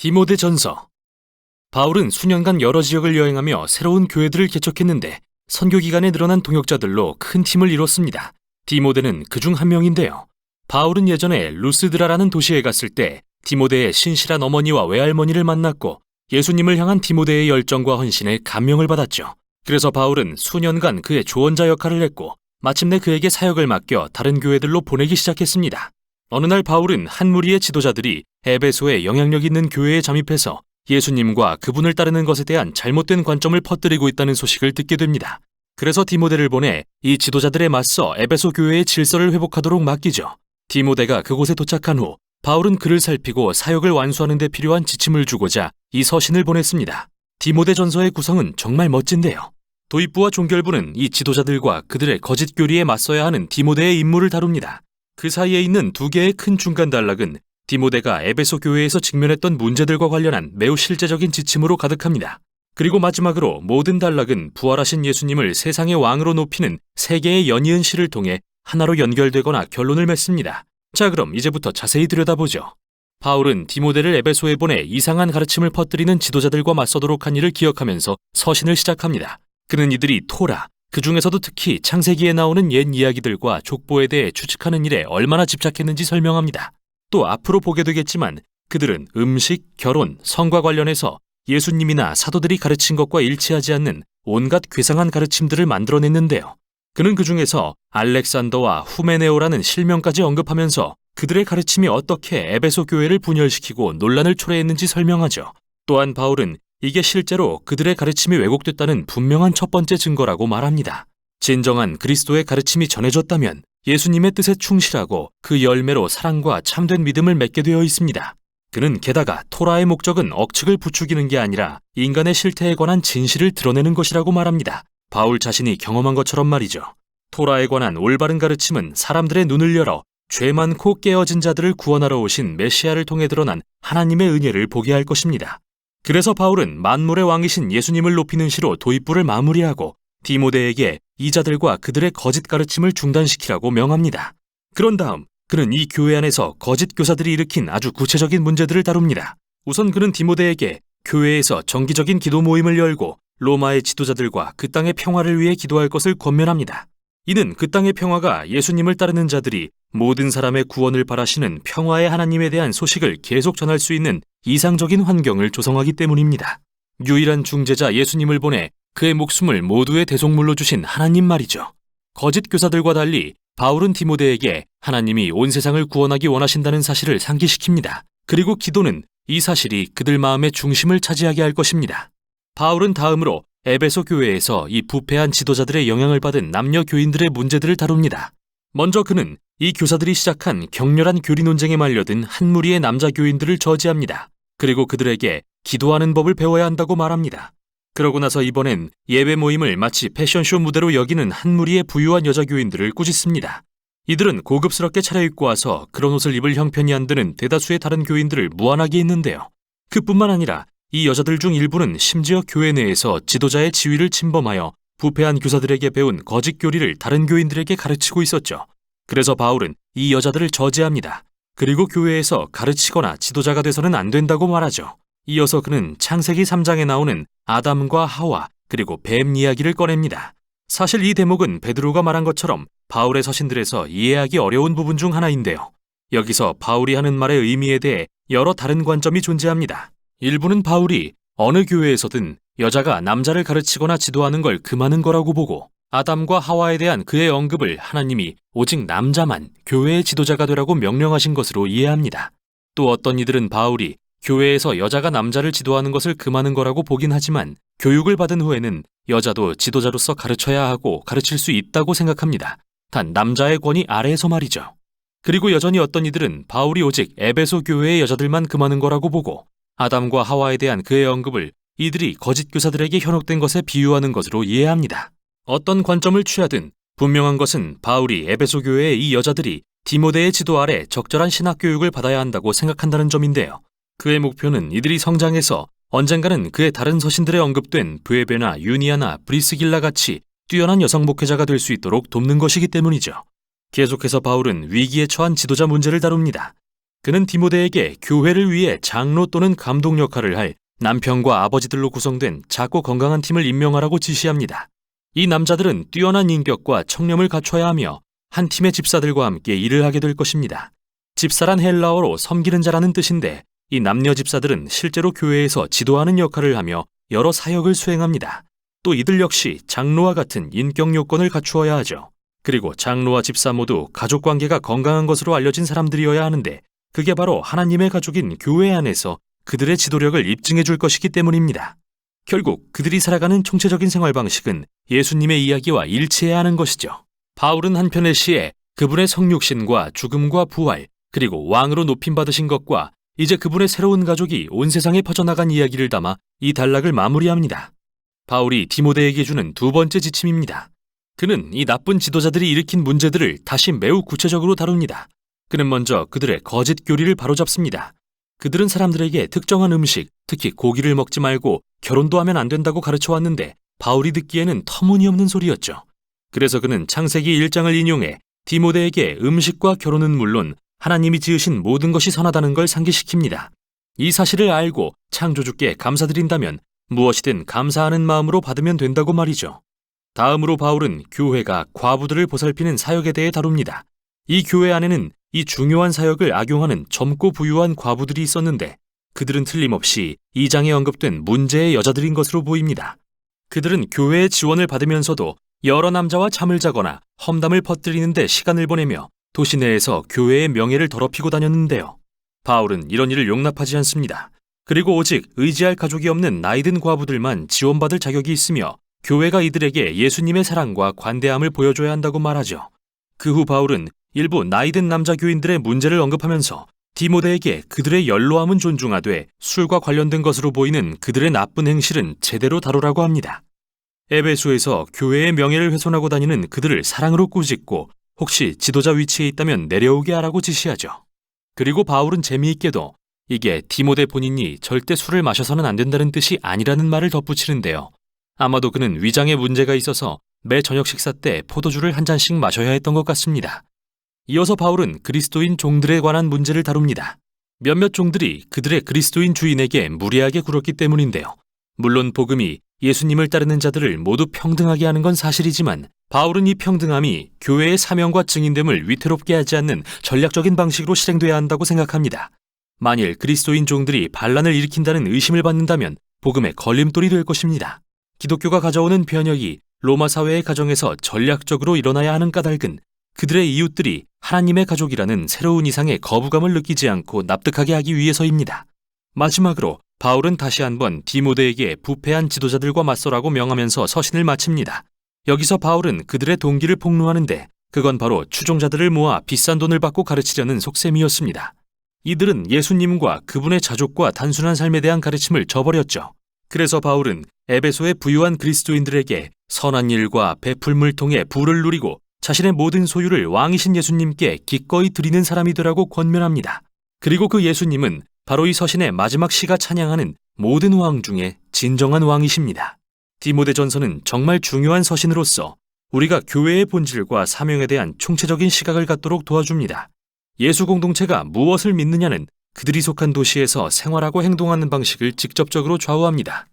디모데전서. 바울은 수년간 여러 지역을 여행하며 새로운 교회들을 개척했는데 선교 기간에 늘어난 동역자들로 큰 팀을 이뤘습니다. 디모데는 그중 한 명인데요. 바울은 예전에 루스드라라는 도시에 갔을 때 디모데의 신실한 어머니와 외할머니를 만났고 예수님을 향한 디모데의 열정과 헌신에 감명을 받았죠. 그래서 바울은 수년간 그의 조언자 역할을 했고 마침내 그에게 사역을 맡겨 다른 교회들로 보내기 시작했습니다. 어느 날 바울은 한 무리의 지도자들이 에베소에 영향력 있는 교회에 잠입해서 예수님과 그분을 따르는 것에 대한 잘못된 관점을 퍼뜨리고 있다는 소식을 듣게 됩니다. 그래서 디모데를 보내 이 지도자들에 맞서 에베소 교회의 질서를 회복하도록 맡기죠. 디모데가 그곳에 도착한 후 바울은 그를 살피고 사역을 완수하는 데 필요한 지침을 주고자 이 서신을 보냈습니다. 디모데전서의 구성은 정말 멋진데요. 도입부와 종결부는 이 지도자들과 그들의 거짓 교리에 맞서야 하는 디모데의 임무를 다룹니다. 그 사이에 있는 두 개의 큰 중간 단락은 디모데가 에베소 교회에서 직면했던 문제들과 관련한 매우 실제적인 지침으로 가득합니다. 그리고 마지막으로 모든 단락은 부활하신 예수님을 세상의 왕으로 높이는 세 개의 연이은 시를 통해 하나로 연결되거나 결론을 맺습니다. 자, 그럼 이제부터 자세히 들여다보죠. 바울은 디모데를 에베소에 보내 이상한 가르침을 퍼뜨리는 지도자들과 맞서도록 한 일을 기억하면서 서신을 시작합니다. 그는 이들이 토라, 그 중에서도 특히 창세기에 나오는 옛 이야기들과 족보에 대해 추측하는 일에 얼마나 집착했는지 설명합니다. 또 앞으로 보게 되겠지만 그들은 음식, 결혼, 성과 관련해서 예수님이나 사도들이 가르친 것과 일치하지 않는 온갖 괴상한 가르침들을 만들어냈는데요. 그는 그 중에서 알렉산더와 후메네오라는 실명까지 언급하면서 그들의 가르침이 어떻게 에베소 교회를 분열시키고 논란을 초래했는지 설명하죠. 또한 바울은 이게 실제로 그들의 가르침이 왜곡됐다는 분명한 첫 번째 증거라고 말합니다. 진정한 그리스도의 가르침이 전해졌다면 예수님의 뜻에 충실하고 그 열매로 사랑과 참된 믿음을 맺게 되어 있습니다. 그는 게다가 토라의 목적은 억측을 부추기는 게 아니라 인간의 실태에 관한 진실을 드러내는 것이라고 말합니다. 바울 자신이 경험한 것처럼 말이죠. 토라에 관한 올바른 가르침은 사람들의 눈을 열어 죄 많고 깨어진 자들을 구원하러 오신 메시아를 통해 드러난 하나님의 은혜를 보게 할 것입니다. 그래서 바울은 만물의 왕이신 예수님을 높이는 시로 도입부를 마무리하고 디모데에게 이 자들과 그들의 거짓 가르침을 중단시키라고 명합니다. 그런 다음 그는 이 교회 안에서 거짓 교사들이 일으킨 아주 구체적인 문제들을 다룹니다. 우선 그는 디모데에게 교회에서 정기적인 기도 모임을 열고 로마의 지도자들과 그 땅의 평화를 위해 기도할 것을 권면합니다. 이는 그 땅의 평화가 예수님을 따르는 자들이 모든 사람의 구원을 바라시는 평화의 하나님에 대한 소식을 계속 전할 수 있는 이상적인 환경을 조성하기 때문입니다. 유일한 중재자 예수님을 보내 그의 목숨을 모두의 대속물로 주신 하나님 말이죠. 거짓 교사들과 달리 바울은 디모데에게 하나님이 온 세상을 구원하기 원하신다는 사실을 상기시킵니다. 그리고 기도는 이 사실이 그들 마음의 중심을 차지하게 할 것입니다. 바울은 다음으로 에베소 교회에서 이 부패한 지도자들의 영향을 받은 남녀 교인들의 문제들을 다룹니다. 먼저 그는 이 교사들이 시작한 격렬한 교리 논쟁에 말려든 한 무리의 남자 교인들을 저지합니다. 그리고 그들에게 기도하는 법을 배워야 한다고 말합니다. 그러고 나서 이번엔 예배 모임을 마치 패션쇼 무대로 여기는 한 무리의 부유한 여자 교인들을 꾸짖습니다. 이들은 고급스럽게 차려입고 와서 그런 옷을 입을 형편이 안 드는 대다수의 다른 교인들을 무안하게 했는데요. 그뿐만 아니라 이 여자들 중 일부는 심지어 교회 내에서 지도자의 지위를 침범하여 부패한 교사들에게 배운 거짓 교리를 다른 교인들에게 가르치고 있었죠. 그래서 바울은 이 여자들을 저지합니다. 그리고 교회에서 가르치거나 지도자가 돼서는 안 된다고 말하죠. 이어서 그는 창세기 3장에 나오는 아담과 하와 그리고 뱀 이야기를 꺼냅니다. 사실 이 대목은 베드로가 말한 것처럼 바울의 서신들에서 이해하기 어려운 부분 중 하나인데요. 여기서 바울이 하는 말의 의미에 대해 여러 다른 관점이 존재합니다. 일부는 바울이 어느 교회에서든 여자가 남자를 가르치거나 지도하는 걸 금하는 거라고 보고 아담과 하와에 대한 그의 언급을 하나님이 오직 남자만 교회의 지도자가 되라고 명령하신 것으로 이해합니다. 또 어떤 이들은 바울이 교회에서 여자가 남자를 지도하는 것을 금하는 거라고 보긴 하지만 교육을 받은 후에는 여자도 지도자로서 가르쳐야 하고 가르칠 수 있다고 생각합니다. 단 남자의 권위 아래에서 말이죠. 그리고 여전히 어떤 이들은 바울이 오직 에베소 교회의 여자들만 금하는 거라고 보고 아담과 하와에 대한 그의 언급을 이들이 거짓 교사들에게 현혹된 것에 비유하는 것으로 이해합니다. 어떤 관점을 취하든 분명한 것은 바울이 에베소 교회의 이 여자들이 디모데의 지도 아래 적절한 신학 교육을 받아야 한다고 생각한다는 점인데요. 그의 목표는 이들이 성장해서 언젠가는 그의 다른 서신들에 언급된 브에베나 유니아나 브리스길라 같이 뛰어난 여성 목회자가 될 수 있도록 돕는 것이기 때문이죠. 계속해서 바울은 위기에 처한 지도자 문제를 다룹니다. 그는 디모데에게 교회를 위해 장로 또는 감독 역할을 할 남편과 아버지들로 구성된 작고 건강한 팀을 임명하라고 지시합니다. 이 남자들은 뛰어난 인격과 청렴을 갖춰야 하며 한 팀의 집사들과 함께 일을 하게 될 것입니다. 집사란 헬라어로 섬기는 자라는 뜻인데 이 남녀 집사들은 실제로 교회에서 지도하는 역할을 하며 여러 사역을 수행합니다. 또 이들 역시 장로와 같은 인격 요건을 갖추어야 하죠. 그리고 장로와 집사 모두 가족 관계가 건강한 것으로 알려진 사람들이어야 하는데 그게 바로 하나님의 가족인 교회 안에서 그들의 지도력을 입증해 줄 것이기 때문입니다. 결국 그들이 살아가는 총체적인 생활 방식은 예수님의 이야기와 일치해야 하는 것이죠. 바울은 한편의 시에 그분의 성육신과 죽음과 부활, 그리고 왕으로 높임받으신 것과 이제 그분의 새로운 가족이 온 세상에 퍼져나간 이야기를 담아 이 단락을 마무리합니다. 바울이 디모데에게 주는 두 번째 지침입니다. 그는 이 나쁜 지도자들이 일으킨 문제들을 다시 매우 구체적으로 다룹니다. 그는 먼저 그들의 거짓 교리를 바로잡습니다. 그들은 사람들에게 특정한 음식, 특히 고기를 먹지 말고 결혼도 하면 안 된다고 가르쳐 왔는데 바울이 듣기에는 터무니없는 소리였죠. 그래서 그는 창세기 1장을 인용해 디모데에게 음식과 결혼은 물론 하나님이 지으신 모든 것이 선하다는 걸 상기시킵니다. 이 사실을 알고 창조주께 감사드린다면 무엇이든 감사하는 마음으로 받으면 된다고 말이죠. 다음으로 바울은 교회가 과부들을 보살피는 사역에 대해 다룹니다. 이 교회 안에는 이 중요한 사역을 악용하는 젊고 부유한 과부들이 있었는데 그들은 틀림없이 2장에 언급된 문제의 여자들인 것으로 보입니다. 그들은 교회의 지원을 받으면서도 여러 남자와 잠을 자거나 험담을 퍼뜨리는 데 시간을 보내며 도시 내에서 교회의 명예를 더럽히고 다녔는데요. 바울은 이런 일을 용납하지 않습니다. 그리고 오직 의지할 가족이 없는 나이든 과부들만 지원받을 자격이 있으며 교회가 이들에게 예수님의 사랑과 관대함을 보여줘야 한다고 말하죠. 그 후 바울은 일부 나이든 남자 교인들의 문제를 언급하면서 디모데에게 그들의 연로함은 존중하되 술과 관련된 것으로 보이는 그들의 나쁜 행실은 제대로 다루라고 합니다. 에베소에서 교회의 명예를 훼손하고 다니는 그들을 사랑으로 꾸짖고 혹시 지도자 위치에 있다면 내려오게 하라고 지시하죠. 그리고 바울은 재미있게도 이게 디모데 본인이 절대 술을 마셔서는 안 된다는 뜻이 아니라는 말을 덧붙이는데요. 아마도 그는 위장에 문제가 있어서 매 저녁 식사 때 포도주를 한 잔씩 마셔야 했던 것 같습니다. 이어서 바울은 그리스도인 종들에 관한 문제를 다룹니다. 몇몇 종들이 그들의 그리스도인 주인에게 무례하게 굴었기 때문인데요. 물론 복음이 예수님을 따르는 자들을 모두 평등하게 하는 건 사실이지만 바울은 이 평등함이 교회의 사명과 증인됨을 위태롭게 하지 않는 전략적인 방식으로 실행돼야 한다고 생각합니다. 만일 그리스도인 종들이 반란을 일으킨다는 의심을 받는다면 복음의 걸림돌이 될 것입니다. 기독교가 가져오는 변혁이 로마 사회의 가정에서 전략적으로 일어나야 하는 까닭은 그들의 이웃들이 하나님의 가족이라는 새로운 이상의 거부감을 느끼지 않고 납득하게 하기 위해서입니다. 마지막으로 바울은 다시 한번 디모데에게 부패한 지도자들과 맞서라고 명하면서 서신을 마칩니다. 여기서 바울은 그들의 동기를 폭로하는데 그건 바로 추종자들을 모아 비싼 돈을 받고 가르치려는 속셈이었습니다. 이들은 예수님과 그분의 자족과 단순한 삶에 대한 가르침을 저버렸죠. 그래서 바울은 에베소의 부유한 그리스도인들에게 선한 일과 베풀물 통해 부를 누리고 자신의 모든 소유를 왕이신 예수님께 기꺼이 드리는 사람이 되라고 권면합니다. 그리고 그 예수님은 바로 이 서신의 마지막 시가 찬양하는 모든 왕 중에 진정한 왕이십니다. 디모데전서는 정말 중요한 서신으로서 우리가 교회의 본질과 사명에 대한 총체적인 시각을 갖도록 도와줍니다. 예수 공동체가 무엇을 믿느냐는 그들이 속한 도시에서 생활하고 행동하는 방식을 직접적으로 좌우합니다.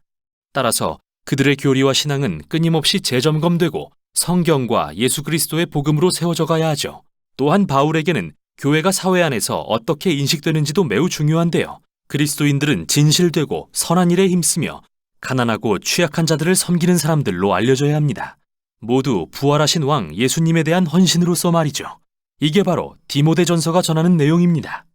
따라서 그들의 교리와 신앙은 끊임없이 재점검되고 성경과 예수 그리스도의 복음으로 세워져 가야 하죠. 또한 바울에게는 교회가 사회 안에서 어떻게 인식되는지도 매우 중요한데요. 그리스도인들은 진실되고 선한 일에 힘쓰며 가난하고 취약한 자들을 섬기는 사람들로 알려져야 합니다. 모두 부활하신 왕 예수님에 대한 헌신으로서 말이죠. 이게 바로 디모데전서가 전하는 내용입니다.